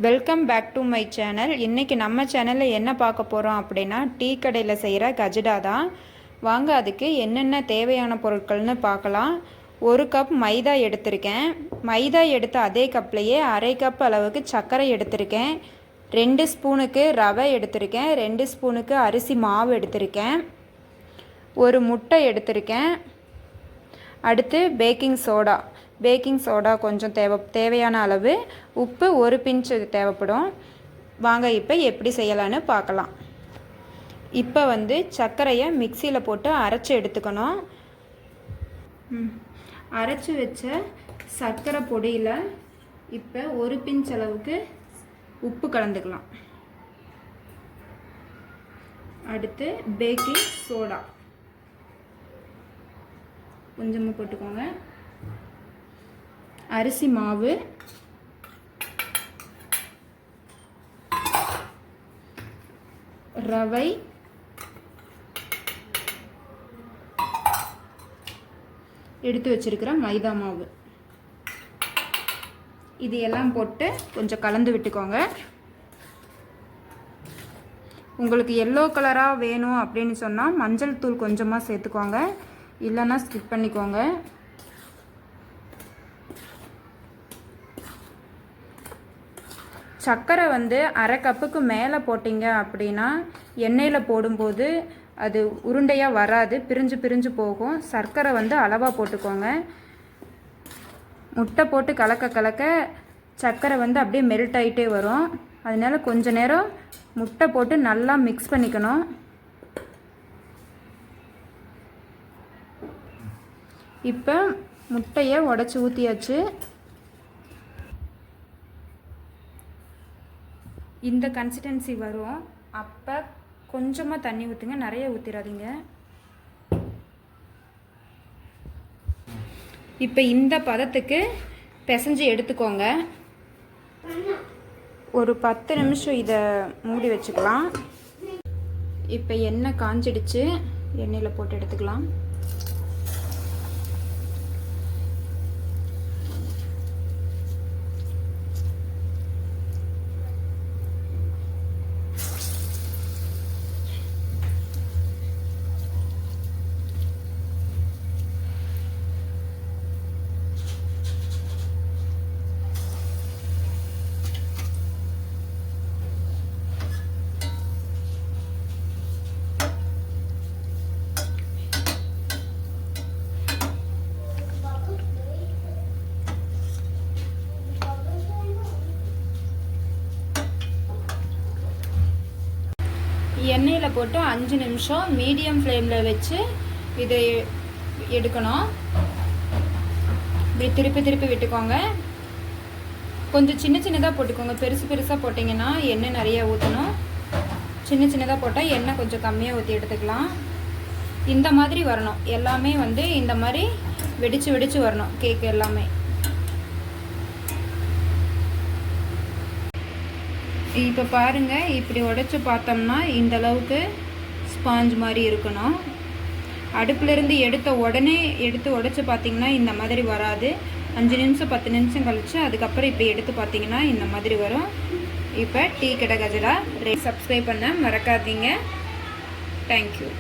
Welcome back to my channel. இன்றைக்கி நம்ம சேனலில் என்ன பார்க்க போகிறோம் அப்படின்னா, டீ கடையில் செய்கிற கஜடா தான். வாங்க அதுக்கு என்னென்ன தேவையான பொருட்கள்னு பார்க்கலாம். 1 கப் மைதா எடுத்திருக்கேன். மைதா எடுத்த அதே கப்லேயே அரை கப் அளவுக்கு சர்க்கரை எடுத்திருக்கேன். 2 ஸ்பூனுக்கு ரவை எடுத்திருக்கேன். 2 ஸ்பூனுக்கு அரிசி மாவு எடுத்திருக்கேன். 1 முட்டை எடுத்திருக்கேன். அடுத்து பேக்கிங் சோடா கொஞ்சம் தேவையான அளவு, உப்பு 1 பிஞ்ச் தேவைப்படும். வாங்க இப்போ எப்படி செய்யலான்னு பார்க்கலாம். இப்போ சர்க்கரையை மிக்சியில் போட்டு அரைச்சி எடுத்துக்கணும். அரைச்சி வச்ச சர்க்கரை பொடியில் இப்போ 1 பிஞ்ச் அளவுக்கு உப்பு கலந்துக்கலாம். அடுத்து பேக்கிங் சோடா கொஞ்சமாக போட்டுக்கோங்க. அரிசி மாவு, ரவை, எடுத்து வச்சிருக்கிற மைதா மாவு, இது எல்லாம் போட்டு கொஞ்சம் கலந்து விட்டுக்கோங்க. உங்களுக்கு எல்லோ கலராக வேணும் அப்படின்னு சொன்னால் மஞ்சள் தூள் கொஞ்சமாக சேர்த்துக்கோங்க, இல்லைன்னா ஸ்கிப் பண்ணிக்கோங்க. சர்க்கரை அரை கப்புக்கு மேலே போட்டிங்க அப்படின்னா எண்ணெயில் போடும்போது அது உருண்டையாக வராது, பிரிஞ்சு போகும். சர்க்கரை அளவாக போட்டுக்கோங்க. முட்டை போட்டு கலக்க சர்க்கரை அப்படியே மெல்ட் ஆகிட்டே வரும். அதனால கொஞ்ச நேரம் முட்டை போட்டு நல்லா மிக்ஸ் பண்ணிக்கணும். இப்போ முட்டையை உடச்சி ஊற்றியாச்சு. இந்த கன்சிஸ்டன்சி வரும். அப்போ கொஞ்சமாக தண்ணி ஊற்றுங்க, நிறைய ஊற்றிடாதீங்க. இப்போ இந்த பதத்துக்கு பிசைஞ்சு எடுத்துக்கோங்க. ஒரு 10 நிமிஷம் இதை மூடி வச்சுக்கலாம். இப்போ எண்ணெய் காஞ்சிடுச்சு, எண்ணெயில் போட்டு எடுத்துக்கலாம். எண்ணெயில் போட்டு 5 நிமிஷம் மீடியம் ஃப்ளேமில் வச்சு இதை எடுக்கணும். இப்படி திருப்பி விட்டுக்கோங்க. கொஞ்சம் சின்னதாக போட்டுக்கோங்க. பெருசாக போட்டிங்கன்னா எண்ணெய் நிறைய ஊற்றணும். சின்னதாக போட்டால் எண்ணெய் கொஞ்சம் கம்மியாக ஊற்றி எடுத்துக்கலாம். இந்த மாதிரி வரணும். எல்லாமே இந்த மாதிரி வெடிச்சு வரணும். கேக் எல்லாமே இப்போ பாருங்கள். இப்படி உடைச்சி பார்த்தோம்னா இந்த அளவுக்கு ஸ்பாஞ்ச் மாதிரி இருக்கணும். அடுப்புலேருந்து எடுத்த உடனே உடைச்சி பார்த்திங்கன்னா இந்த மாதிரி வராது. 5 நிமிஷம் 10 நிமிஷம் கழித்து அதுக்கப்புறம் இப்படி எடுத்து பார்த்திங்கன்னா இந்த மாதிரி வரும். இப்போ டீ கடை கஜடா சப்ஸ்கிரைப் பண்ண மறக்காதீங்க. தேங்க்யூ.